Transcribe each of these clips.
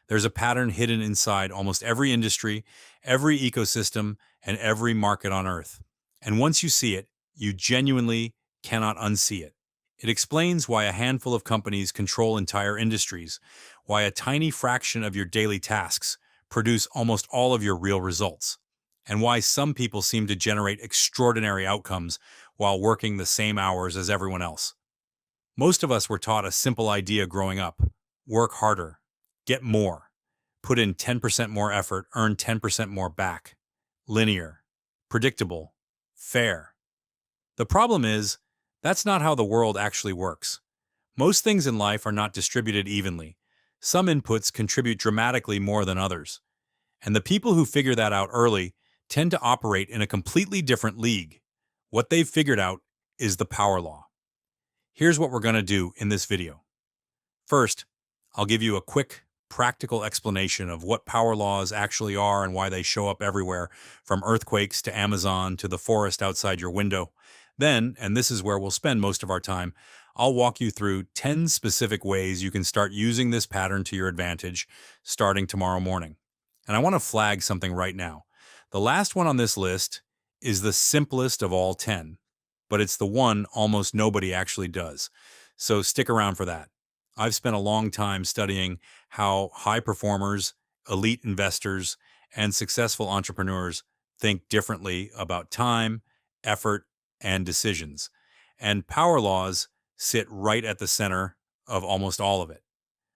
There's a pattern hidden inside almost every industry, every ecosystem, and every market on Earth. And once you see it, you genuinely cannot unsee it. It explains why a handful of companies control entire industries, why a tiny fraction of your daily tasks produce almost all of your real results, and why some people seem to generate extraordinary outcomes while working the same hours as everyone else. Most of us were taught a simple idea growing up: work harder, get more, put in 10% more effort, earn 10% more back. Linear, predictable, fair. The problem is, that's not how the world actually works. Most things in life are not distributed evenly. Some inputs contribute dramatically more than others. And the people who figure that out early tend to operate in a completely different league. What they've figured out is the power law. Here's what we're going to do in this video. First, I'll give you a quick, practical explanation of what power laws actually are and why they show up everywhere, from earthquakes to Amazon to the forest outside your window. Then, and this is where we'll spend most of our time, I'll walk you through 10 specific ways you can start using this pattern to your advantage starting tomorrow morning. And I want to flag something right now. The last one on this list is the simplest of all 10, but it's the one almost nobody actually does. So stick around for that. I've spent a long time studying how high performers, elite investors, and successful entrepreneurs think differently about time, effort, and decisions. And power laws sit right at the center of almost all of it.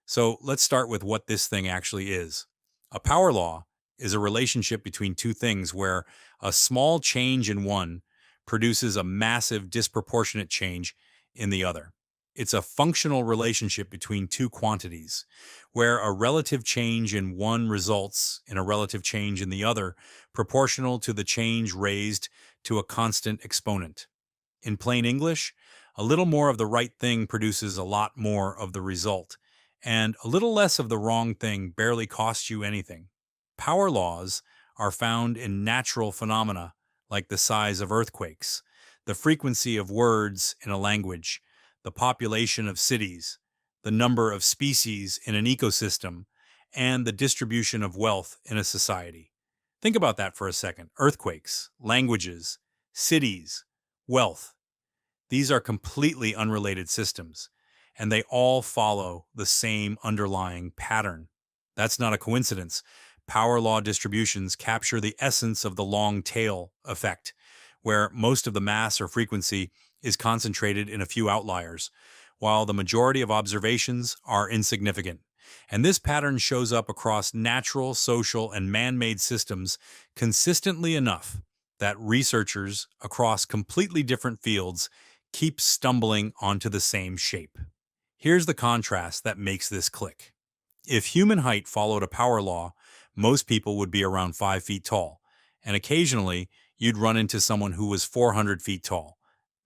So let's start with what this thing actually is. A power law is a relationship between two things where a small change in one produces a massive disproportionate change in the other. It's a functional relationship between two quantities, where a relative change in one results in a relative change in the other, proportional to the change raised to a constant exponent. In plain English, a little more of the right thing produces a lot more of the result, and a little less of the wrong thing barely costs you anything. Power laws are found in natural phenomena like the size of earthquakes, the frequency of words in a language, the population of cities, the number of species in an ecosystem, and the distribution of wealth in a society. Think about that for a second. Earthquakes, languages, cities, wealth. These are completely unrelated systems, and they all follow the same underlying pattern. That's not a coincidence. Power law distributions capture the essence of the long tail effect, where most of the mass or frequency is concentrated in a few outliers, while the majority of observations are insignificant. And this pattern shows up across natural, social, and man-made systems consistently enough that researchers across completely different fields keep stumbling onto the same shape. Here's the contrast that makes this click. If human height followed a power law, most people would be around 5 feet tall, and occasionally you'd run into someone who was 400 feet tall.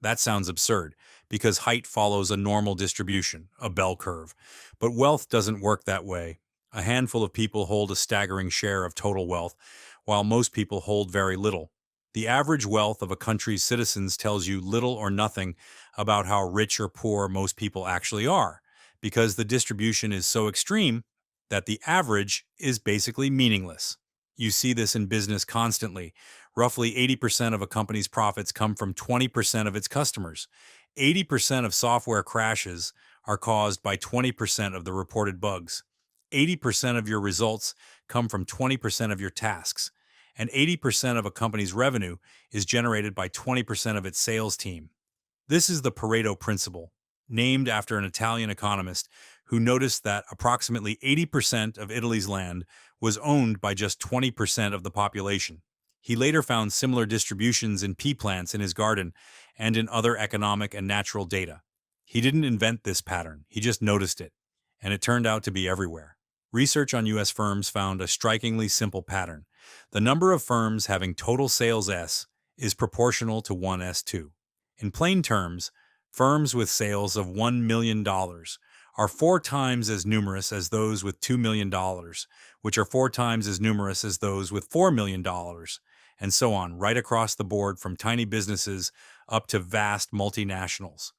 That sounds absurd, because height follows a normal distribution, a bell curve. But wealth doesn't work that way. A handful of people hold a staggering share of total wealth, while most people hold very little. The average wealth of a country's citizens tells you little or nothing about how rich or poor most people actually are, because the distribution is so extreme that the average is basically meaningless. You see this in business constantly. Roughly 80% of a company's profits come from 20% of its customers. 80% of software crashes are caused by 20% of the reported bugs. 80% of your results come from 20% of your tasks. And 80% of a company's revenue is generated by 20% of its sales team. This is the Pareto principle, named after an Italian economist who noticed that approximately 80% of Italy's land was owned by just 20% of the population. He later found similar distributions in pea plants in his garden and in other economic and natural data. He didn't invent this pattern, he just noticed it, and it turned out to be everywhere. Research on U.S. firms found a strikingly simple pattern. The number of firms having total sales S is proportional to 1 S2. In plain terms, firms with sales of $1 million are 4 times as numerous as those with $2 million, which are 4 times as numerous as those with $4 million, and so on, right across the board from tiny businesses up to vast multinationals.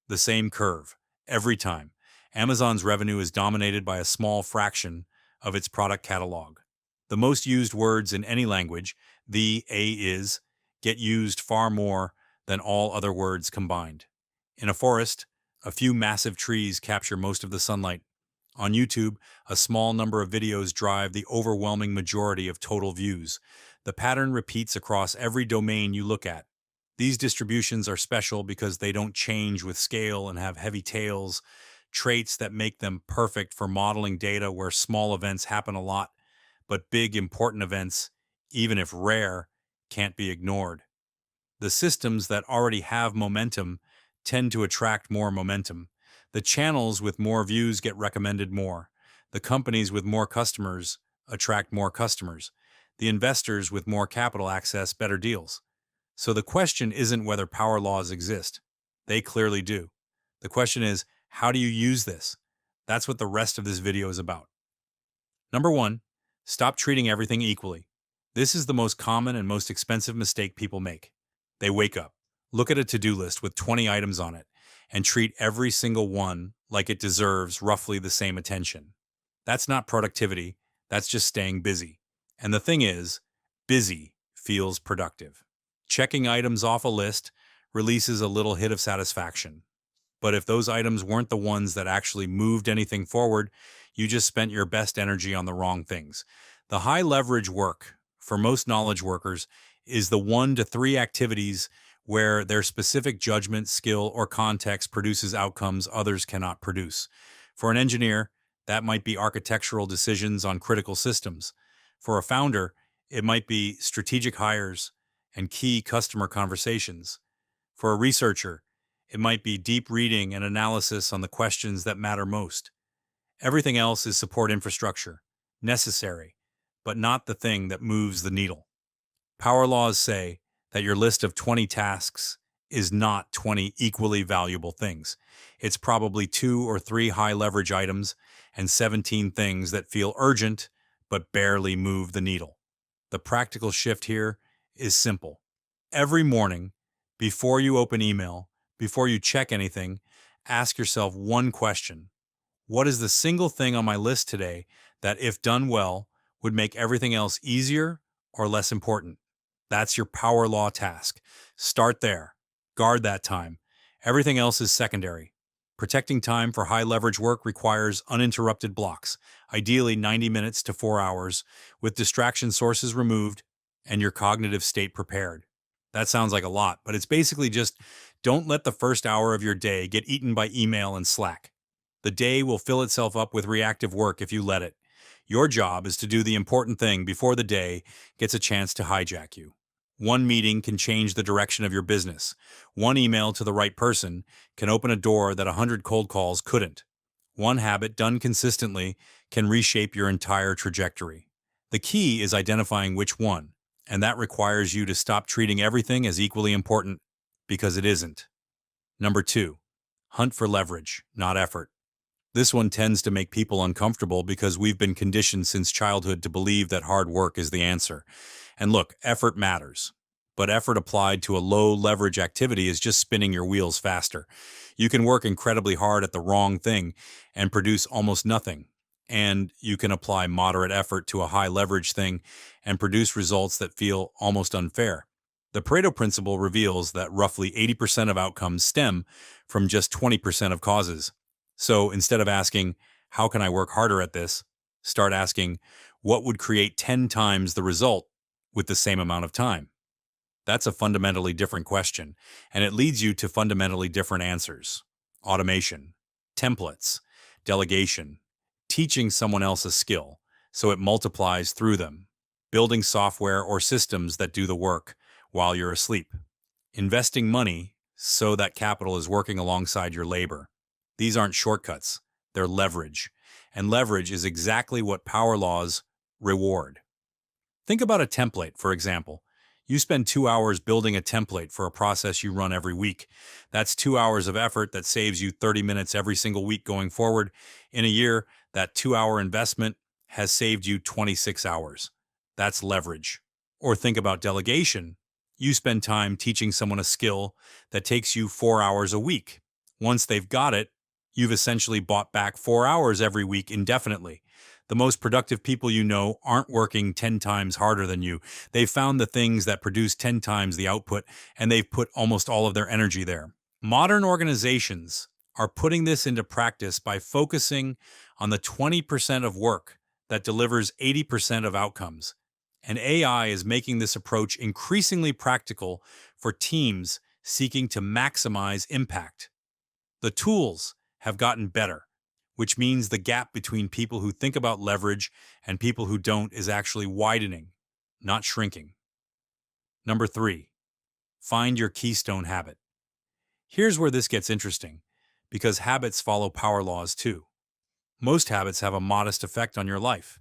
The same curve, every time. Amazon's revenue is dominated by a small fraction of its product catalog. The most used words in any language, the, a, is, get used far more than all other words combined. In a forest, a few massive trees capture most of the sunlight. On YouTube, a small number of videos drive the overwhelming majority of total views. The pattern repeats across every domain you look at. These distributions are special because they don't change with scale and have heavy tails, traits that make them perfect for modeling data where small events happen a lot, but big, important events, even if rare, can't be ignored. The systems that already have momentum tend to attract more momentum. The channels with more views get recommended more. The companies with more customers attract more customers. The investors with more capital access better deals. So the question isn't whether power laws exist. They clearly do. The question is, how do you use this? That's what the rest of this video is about. Number one, stop treating everything equally. This is the most common and most expensive mistake people make. They wake up, look at a to-do list with 20 items on it, and treat every single one like it deserves roughly the same attention. That's not productivity, that's just staying busy. And the thing is, busy feels productive. Checking items off a list releases a little hit of satisfaction. But if those items weren't the ones that actually moved anything forward, you just spent your best energy on the wrong things. The high leverage work, for most knowledge workers, is the 1 to 3 activities where their specific judgment, skill, or context produces outcomes others cannot produce. For an engineer, that might be architectural decisions on critical systems. For a founder, it might be strategic hires and key customer conversations. For a researcher, it might be deep reading and analysis on the questions that matter most. Everything else is support infrastructure, necessary, but not the thing that moves the needle. Power laws say that your list of 20 tasks is not 20 equally valuable things. It's probably 2 or 3 high leverage items and 17 things that feel urgent but barely move the needle. The practical shift here is simple. Every morning, before you open email, before you check anything, ask yourself one question. What is the single thing on my list today that, if done well, would make everything else easier or less important? That's your power law task. Start there. Guard that time. Everything else is secondary. Protecting time for high leverage work requires uninterrupted blocks, ideally 90 minutes to 4 hours, with distraction sources removed and your cognitive state prepared. That sounds like a lot, but it's basically just don't let the first hour of your day get eaten by email and Slack. The day will fill itself up with reactive work if you let it. Your job is to do the important thing before the day gets a chance to hijack you. One meeting can change the direction of your business. One email to the right person can open a door that 100 cold calls couldn't. One habit done consistently can reshape your entire trajectory. The key is identifying which one, and that requires you to stop treating everything as equally important, because it isn't. Number 2, hunt for leverage, not effort. This one tends to make people uncomfortable because we've been conditioned since childhood to believe that hard work is the answer. And look, effort matters. But effort applied to a low leverage activity is just spinning your wheels faster. You can work incredibly hard at the wrong thing and produce almost nothing. And you can apply moderate effort to a high leverage thing and produce results that feel almost unfair. The Pareto principle reveals that roughly 80% of outcomes stem from just 20% of causes. So instead of asking, how can I work harder at this? Start asking, what would create 10 times the result with the same amount of time? That's a fundamentally different question, and it leads you to fundamentally different answers. Automation, templates, delegation, teaching someone else a skill so it multiplies through them, building software or systems that do the work while you're asleep, investing money so that capital is working alongside your labor. These aren't shortcuts, they're leverage. And leverage is exactly what power laws reward. Think about a template, for example. You spend 2 hours building a template for a process you run every week. That's 2 hours of effort that saves you 30 minutes every single week going forward. In a year, that 2-hour investment has saved you 26 hours. That's leverage. Or think about delegation. You spend time teaching someone a skill that takes you 4 hours a week. Once they've got it, you've essentially bought back 4 hours every week indefinitely. The most productive people you know aren't working 10 times harder than you. They've found the things that produce 10 times the output, and they've put almost all of their energy there. Modern organizations are putting this into practice by focusing on the 20% of work that delivers 80% of outcomes. And AI is making this approach increasingly practical for teams seeking to maximize impact. The tools have gotten better, which means the gap between people who think about leverage and people who don't is actually widening, not shrinking. Number 3, find your keystone habit. Here's where this gets interesting, because habits follow power laws too. Most habits have a modest effect on your life,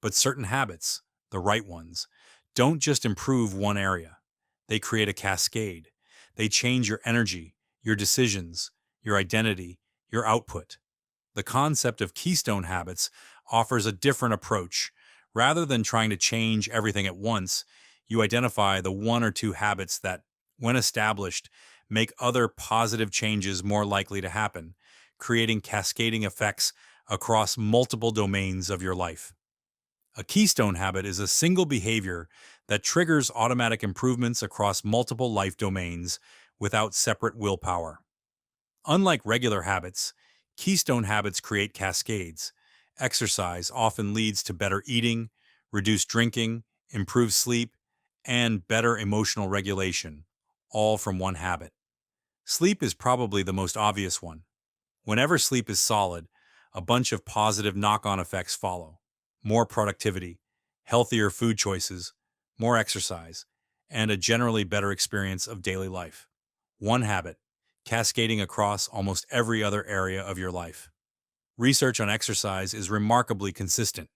but certain habits, the right ones, don't just improve one area. They create a cascade. They change your energy, your decisions, your identity, your output. The concept of keystone habits offers a different approach. Rather than trying to change everything at once, you identify the one or two habits that, when established, make other positive changes more likely to happen, creating cascading effects across multiple domains of your life. A keystone habit is a single behavior that triggers automatic improvements across multiple life domains without separate willpower. Unlike regular habits, keystone habits create cascades. Exercise often leads to better eating, reduced drinking, improved sleep, and better emotional regulation, all from one habit. Sleep is probably the most obvious one. Whenever sleep is solid, a bunch of positive knock-on effects follow. More productivity, healthier food choices, more exercise, and a generally better experience of daily life. One habit, cascading across almost every other area of your life. Research on exercise is remarkably consistent.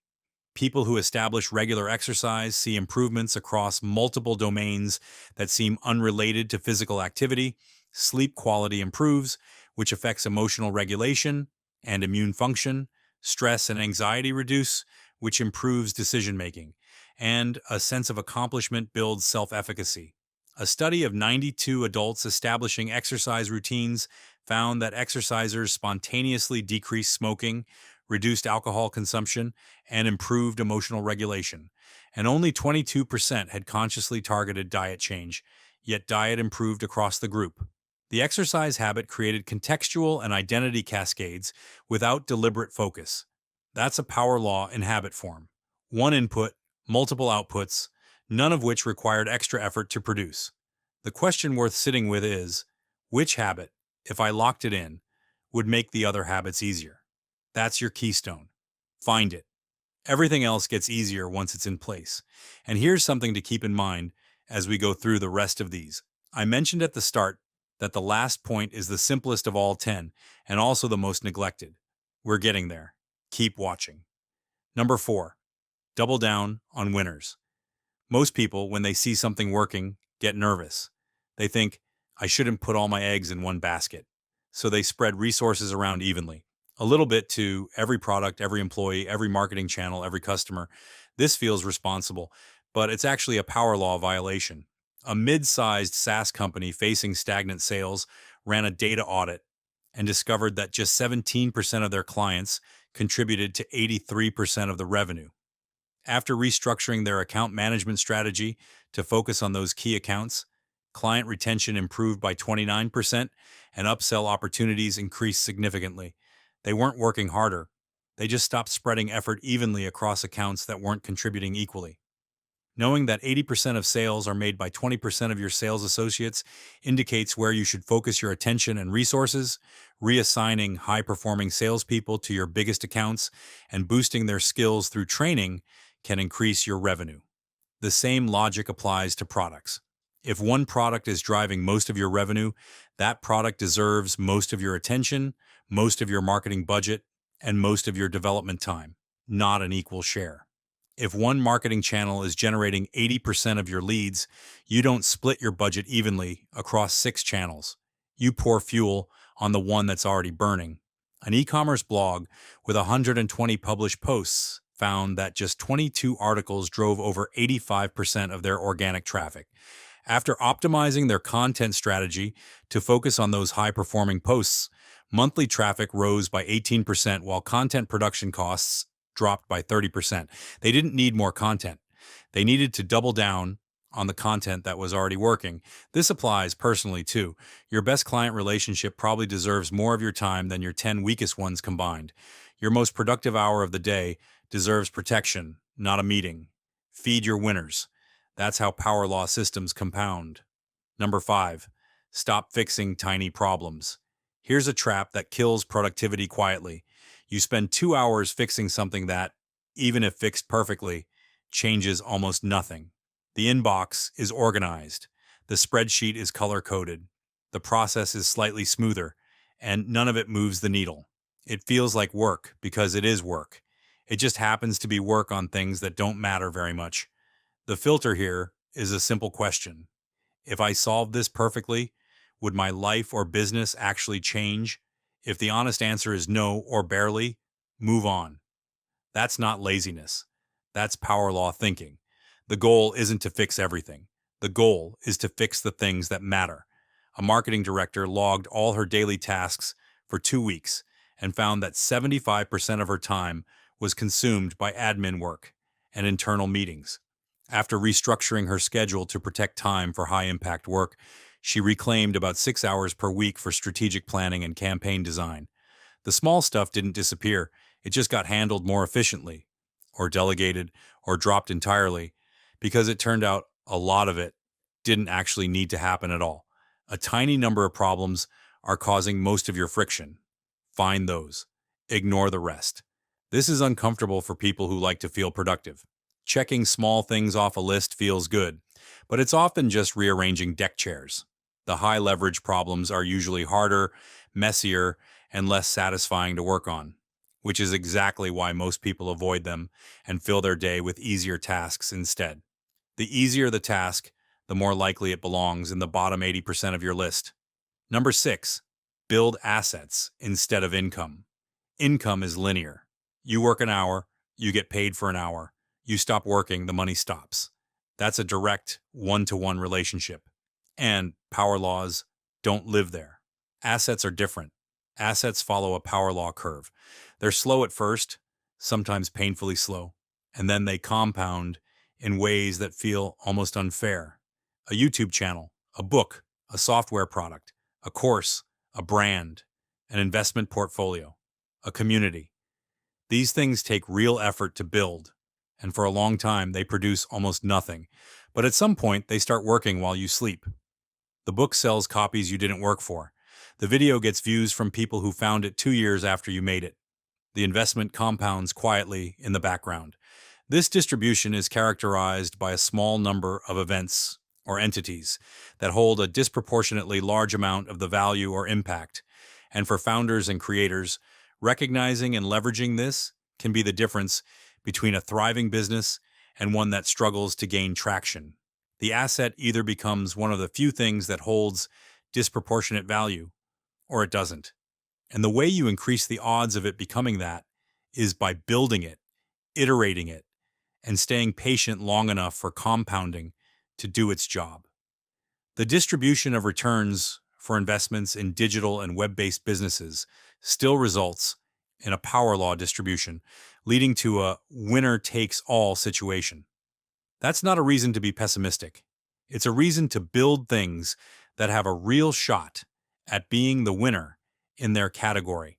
People who establish regular exercise see improvements across multiple domains that seem unrelated to physical activity. Sleep quality improves, which affects emotional regulation and immune function. Stress and anxiety reduce, which improves decision making. And a sense of accomplishment builds self-efficacy. A study of 92 adults establishing exercise routines found that exercisers spontaneously decreased smoking, reduced alcohol consumption, and improved emotional regulation. And only 22% had consciously targeted diet change, yet diet improved across the group. The exercise habit created contextual and identity cascades without deliberate focus. That's a power law in habit form. One input, multiple outputs, none of which required extra effort to produce. The question worth sitting with is, which habit, if I locked it in, would make the other habits easier? That's your keystone. Find it. Everything else gets easier once it's in place. And here's something to keep in mind as we go through the rest of these. I mentioned at the start that the last point is the simplest of all 10 and also the most neglected. We're getting there. Keep watching. Number 4, double down on winners. Most people, when they see something working, get nervous. They think, I shouldn't put all my eggs in one basket. So they spread resources around evenly. A little bit to every product, every employee, every marketing channel, every customer. This feels responsible, but it's actually a power law violation. A mid-sized SaaS company facing stagnant sales ran a data audit and discovered that just 17% of their clients contributed to 83% of the revenue. After restructuring their account management strategy to focus on those key accounts, client retention improved by 29% and upsell opportunities increased significantly. They weren't working harder. They just stopped spreading effort evenly across accounts that weren't contributing equally. Knowing that 80% of sales are made by 20% of your sales associates indicates where you should focus your attention and resources. Reassigning high-performing salespeople to your biggest accounts and boosting their skills through training can increase your revenue. The same logic applies to products. If one product is driving most of your revenue, that product deserves most of your attention, most of your marketing budget, and most of your development time, not an equal share. If one marketing channel is generating 80% of your leads, you don't split your budget evenly across 6 channels. You pour fuel on the one that's already burning. An e-commerce blog with 120 published posts found that just 22 articles drove over 85% of their organic traffic. After optimizing their content strategy to focus on those high-performing posts, monthly traffic rose by 18% while content production costs dropped by 30%. They didn't need more content. They needed to double down on the content that was already working. This applies personally too. Your best client relationship probably deserves more of your time than your 10 weakest ones combined. Your most productive hour of the day deserves protection, not a meeting. Feed your winners. That's how power law systems compound. Number 5, stop fixing tiny problems. Here's a trap that kills productivity quietly. You spend 2 hours fixing something that, even if fixed perfectly, changes almost nothing. The inbox is organized. The spreadsheet is color-coded. The process is slightly smoother, and none of it moves the needle. It feels like work because it is work. It just happens to be work on things that don't matter very much. The filter here is a simple question. If I solved this perfectly, would my life or business actually change? If the honest answer is no or barely, move on. That's not laziness. That's power law thinking. The goal isn't to fix everything. The goal is to fix the things that matter. A marketing director logged all her daily tasks for 2 weeks and found that 75% of her time was consumed by admin work and internal meetings. After restructuring her schedule to protect time for high-impact work, she reclaimed about 6 hours per week for strategic planning and campaign design. The small stuff didn't disappear, it just got handled more efficiently, or delegated, or dropped entirely, because it turned out a lot of it didn't actually need to happen at all. A tiny number of problems are causing most of your friction. Find those. Ignore the rest. This is uncomfortable for people who like to feel productive. Checking small things off a list feels good, but it's often just rearranging deck chairs. The high leverage problems are usually harder, messier, and less satisfying to work on, which is exactly why most people avoid them and fill their day with easier tasks instead. The easier the task, the more likely it belongs in the bottom 80% of your list. Number 6, build assets instead of income. Income is linear. You work an hour, you get paid for an hour. You stop working, the money stops. That's a direct one-to-one relationship. And power laws don't live there. Assets are different. Assets follow a power law curve. They're slow at first, sometimes painfully slow, and then they compound in ways that feel almost unfair. A YouTube channel, a book, a software product, a course, a brand, an investment portfolio, a community. These things take real effort to build, and for a long time they produce almost nothing. But at some point they start working while you sleep. The book sells copies you didn't work for. The video gets views from people who found it 2 years after you made it. The investment compounds quietly in the background. This distribution is characterized by a small number of events or entities that hold a disproportionately large amount of the value or impact. And for founders and creators, recognizing and leveraging this can be the difference between a thriving business and one that struggles to gain traction. The asset either becomes one of the few things that holds disproportionate value, or it doesn't. And the way you increase the odds of it becoming that is by building it, iterating it, and staying patient long enough for compounding to do its job. The distribution of returns for investments in digital and web-based businesses still results in a power law distribution, leading to a winner-takes-all situation. That's not a reason to be pessimistic. It's a reason to build things that have a real shot at being the winner in their category,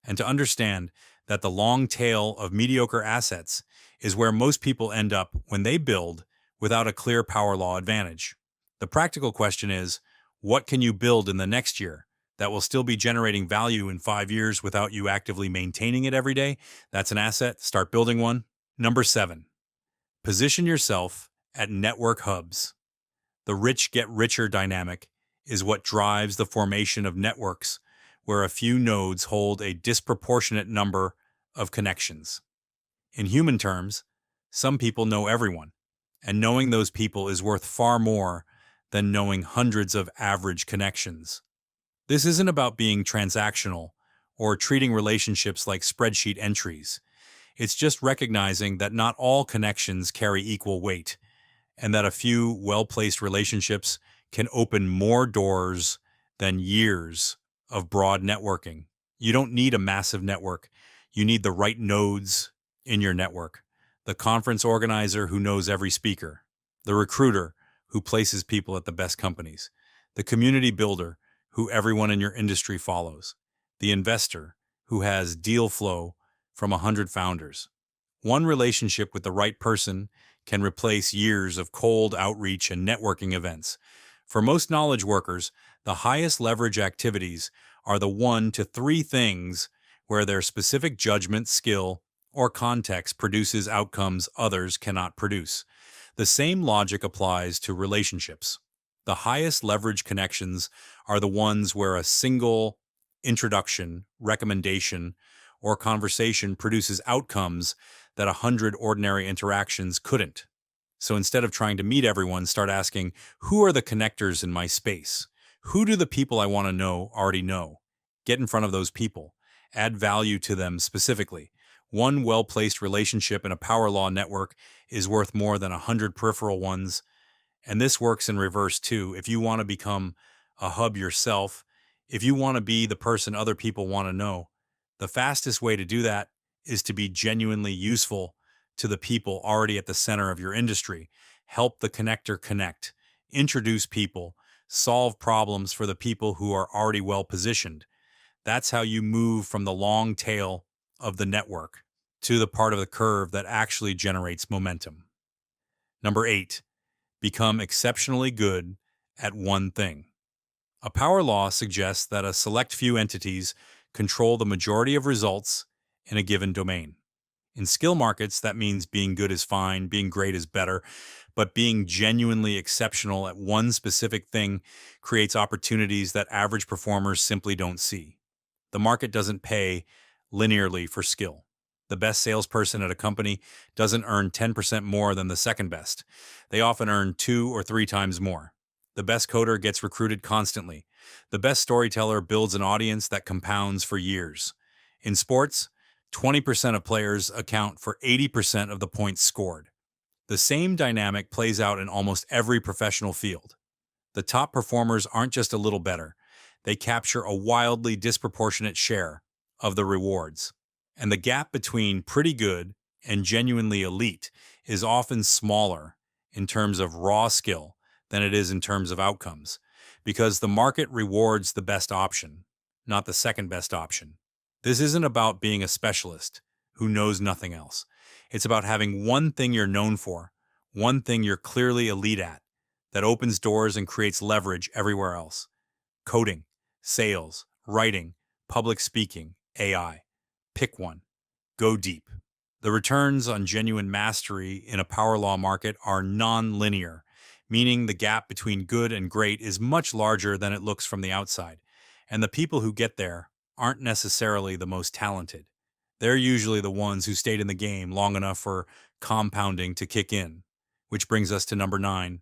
and to understand that the long tail of mediocre assets is where most people end up when they build without a clear power law advantage. The practical question is, what can you build in the next year that will still be generating value in 5 years without you actively maintaining it every day? That's an asset. Start building one. Number 7, position yourself at network hubs. The rich get richer dynamic is what drives the formation of networks where a few nodes hold a disproportionate number of connections. In human terms, some people know everyone, and knowing those people is worth far more than knowing hundreds of average connections. This isn't about being transactional or treating relationships like spreadsheet entries. It's just recognizing that not all connections carry equal weight, and that a few well-placed relationships can open more doors than years of broad networking. You don't need a massive network. You need the right nodes in your network, the conference organizer who knows every speaker, the recruiter who places people at the best companies, the community builder who everyone in your industry follows, the investor who has deal flow from 100 founders. One relationship with the right person can replace years of cold outreach and networking events. For most knowledge workers, the highest leverage activities are the 1 to 3 things where their specific judgment, skill, or context produces outcomes others cannot produce. The same logic applies to relationships. The highest leverage connections are the ones where a single introduction, recommendation, or conversation produces outcomes that 100 ordinary interactions couldn't. So instead of trying to meet everyone, start asking, who are the connectors in my space? Who do the people I want to know already know? Get in front of those people. Add value to them specifically. One well-placed relationship in a power law network is worth more than 100 peripheral ones. And this works in reverse too. If you want to become a hub yourself, if you want to be the person other people want to know, the fastest way to do that is to be genuinely useful to the people already at the center of your industry. Help the connector connect, introduce people, solve problems for the people who are already well positioned. That's how you move from the long tail of the network to the part of the curve that actually generates momentum. Number 8, become exceptionally good at one thing. A power law suggests that a select few entities control the majority of results in a given domain. In skill markets, that means being good is fine, being great is better, but being genuinely exceptional at one specific thing creates opportunities that average performers simply don't see. The market doesn't pay linearly for skill. The best salesperson at a company doesn't earn 10% more than the second best. They often earn 2 or 3 times more. The best coder gets recruited constantly. The best storyteller builds an audience that compounds for years. In sports, 20% of players account for 80% of the points scored. The same dynamic plays out in almost every professional field. The top performers aren't just a little better. They capture a wildly disproportionate share of the rewards. And the gap between pretty good and genuinely elite is often smaller in terms of raw skill than it is in terms of outcomes, because the market rewards the best option, not the second best option. This isn't about being a specialist who knows nothing else. It's about having one thing you're known for, one thing you're clearly elite at, that opens doors and creates leverage everywhere else. Coding, sales, writing, public speaking, AI. Pick one. Go deep. The returns on genuine mastery in a power law market are non-linear, meaning the gap between good and great is much larger than it looks from the outside. And the people who get there aren't necessarily the most talented. They're usually the ones who stayed in the game long enough for compounding to kick in. Which brings us to number 9.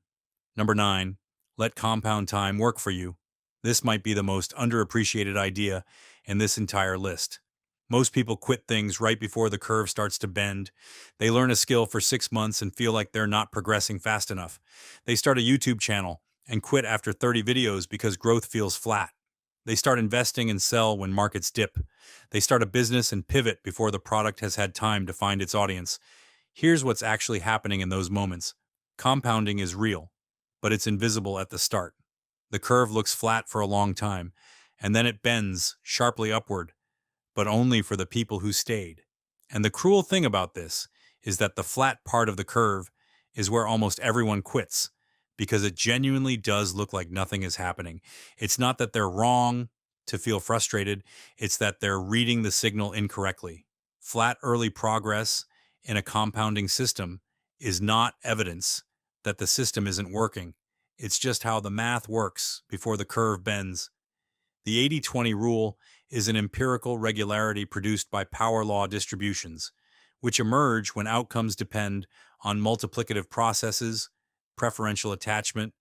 Number 9, let compound time work for you. This might be the most underappreciated idea in this entire list. Most people quit things right before the curve starts to bend. They learn a skill for 6 months and feel like they're not progressing fast enough. They start a YouTube channel and quit after 30 videos because growth feels flat. They start investing and sell when markets dip. They start a business and pivot before the product has had time to find its audience. Here's what's actually happening in those moments. Compounding is real, but it's invisible at the start. The curve looks flat for a long time, and then it bends sharply upward, but only for the people who stayed. And the cruel thing about this is that the flat part of the curve is where almost everyone quits, because it genuinely does look like nothing is happening. It's not that they're wrong to feel frustrated, it's that they're reading the signal incorrectly. Flat early progress in a compounding system is not evidence that the system isn't working. It's just how the math works before the curve bends. The 80-20 rule is an empirical regularity produced by power law distributions, which emerge when outcomes depend on multiplicative processes, preferential attachment,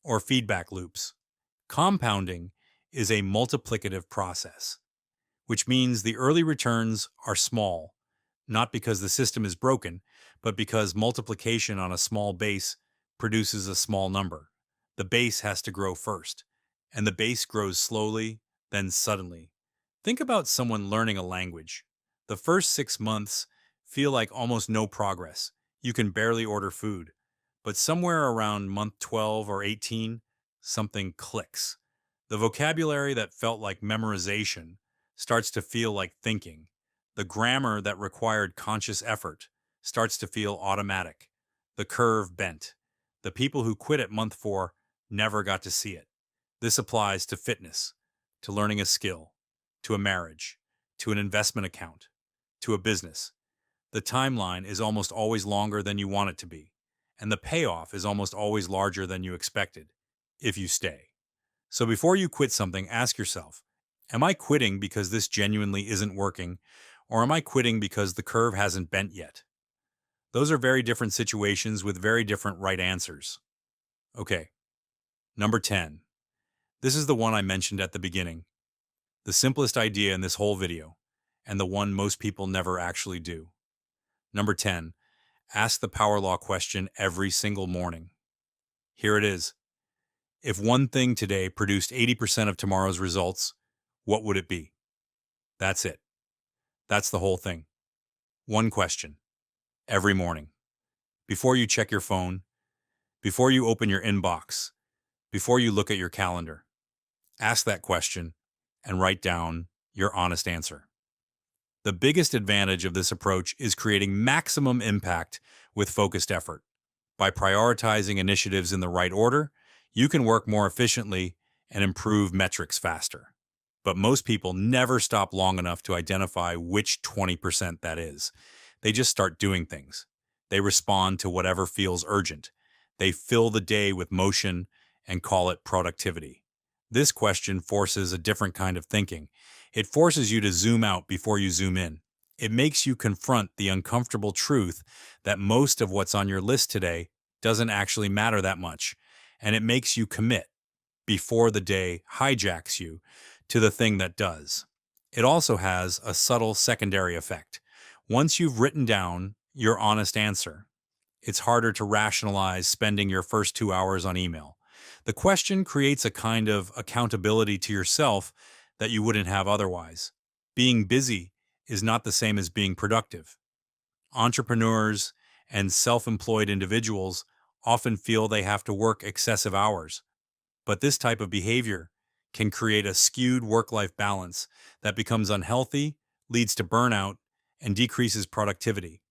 or feedback loops. Compounding is a multiplicative process, which means the early returns are small, not because the system is broken, but because multiplication on a small base produces a small number. The base has to grow first, and the base grows slowly, then suddenly. Think about someone learning a language. The first 6 months feel like almost no progress. You can barely order food. But somewhere around month 12 or 18, something clicks. The vocabulary that felt like memorization starts to feel like thinking. The grammar that required conscious effort starts to feel automatic. The curve bent. The people who quit at month 4 never got to see it. This applies to fitness, to learning a skill, to a marriage, to an investment account, to a business. The timeline is almost always longer than you want it to be, and the payoff is almost always larger than you expected, if you stay. So before you quit something, ask yourself, am I quitting because this genuinely isn't working, or am I quitting because the curve hasn't bent yet? Those are very different situations with very different right answers. Okay, number 10. This is the one I mentioned at the beginning, the simplest idea in this whole video, and the one most people never actually do. Number 10, ask the power law question every single morning. Here it is. If one thing today produced 80% of tomorrow's results, what would it be? That's it. That's the whole thing. One question, every morning. Before you check your phone, before you open your inbox, before you look at your calendar, ask that question and write down your honest answer. The biggest advantage of this approach is creating maximum impact with focused effort. By prioritizing initiatives in the right order, you can work more efficiently and improve metrics faster. But most people never stop long enough to identify which 20% that is. They just start doing things. They respond to whatever feels urgent. They fill the day with motion and call it productivity. This question forces a different kind of thinking. It forces you to zoom out before you zoom in. It makes you confront the uncomfortable truth that most of what's on your list today doesn't actually matter that much, and it makes you commit before the day hijacks you to the thing that does. It also has a subtle secondary effect. Once you've written down your honest answer, it's harder to rationalize spending your first 2 hours on email. The question creates a kind of accountability to yourself that you wouldn't have otherwise. Being busy is not the same as being productive. Entrepreneurs and self-employed individuals often feel they have to work excessive hours, but this type of behavior can create a skewed work-life balance that becomes unhealthy, leads to burnout, and decreases productivity.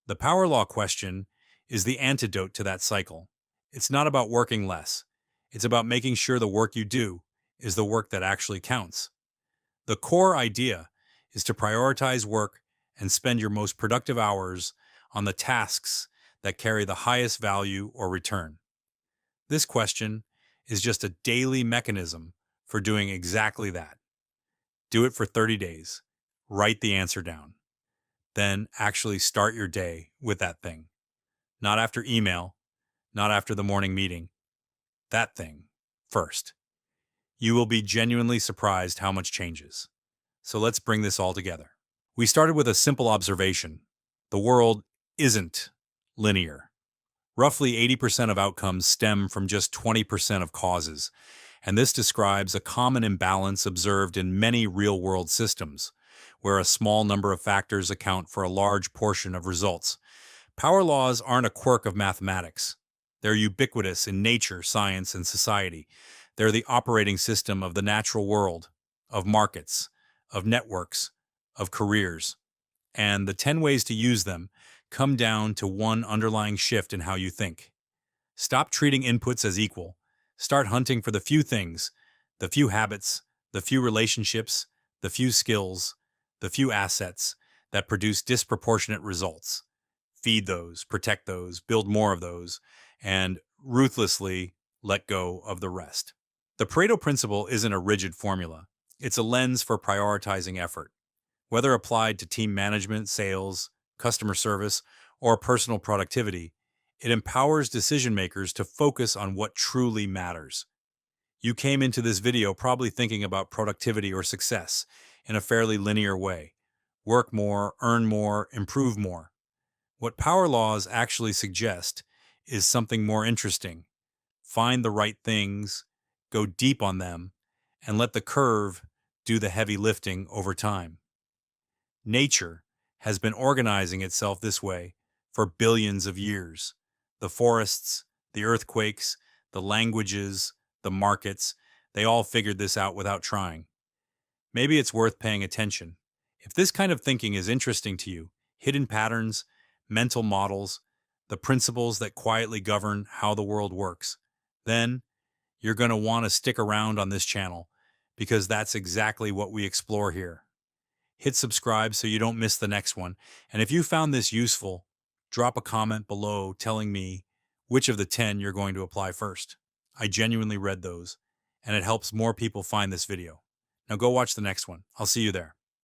The power law question is the antidote to that cycle. It's not about working less. It's about making sure the work you do is the work that actually counts. The core idea is to prioritize work and spend your most productive hours on the tasks that carry the highest value or return. This question is just a daily mechanism for doing exactly that. Do it for 30 days. Write the answer down. Then actually start your day with that thing. Not after email, not after the morning meeting. That thing first. You will be genuinely surprised how much changes. So let's bring this all together. We started with a simple observation. The world isn't linear. Roughly 80% of outcomes stem from just 20% of causes, and this describes a common imbalance observed in many real-world systems, where a small number of factors account for a large portion of results. Power laws aren't a quirk of mathematics. They're ubiquitous in nature, science, and society. They're the operating system of the natural world, of markets, of networks, of careers. And the 10 ways to use them come down to one underlying shift in how you think. Stop treating inputs as equal. Start hunting for the few things, the few habits, the few relationships, the few skills, the few assets that produce disproportionate results. Feed those, protect those, build more of those, and ruthlessly let go of the rest. The Pareto principle isn't a rigid formula. It's a lens for prioritizing effort. Whether applied to team management, sales, customer service, or personal productivity, it empowers decision makers to focus on what truly matters. You came into this video probably thinking about productivity or success in a fairly linear way. Work more, earn more, improve more. What power laws actually suggest is something more interesting. Find the right things, go deep on them, and let the curve do the heavy lifting over time. Nature has been organizing itself this way for billions of years. The forests, the earthquakes, the languages, the markets, they all figured this out without trying. Maybe it's worth paying attention. If this kind of thinking is interesting to you, hidden patterns, mental models, the principles that quietly govern how the world works, then you're going to want to stick around on this channel because that's exactly what we explore here. Hit subscribe so you don't miss the next one. And if you found this useful, drop a comment below telling me which of the 10 you're going to apply first. I genuinely read those, and it helps more people find this video. Now go watch the next one. I'll see you there.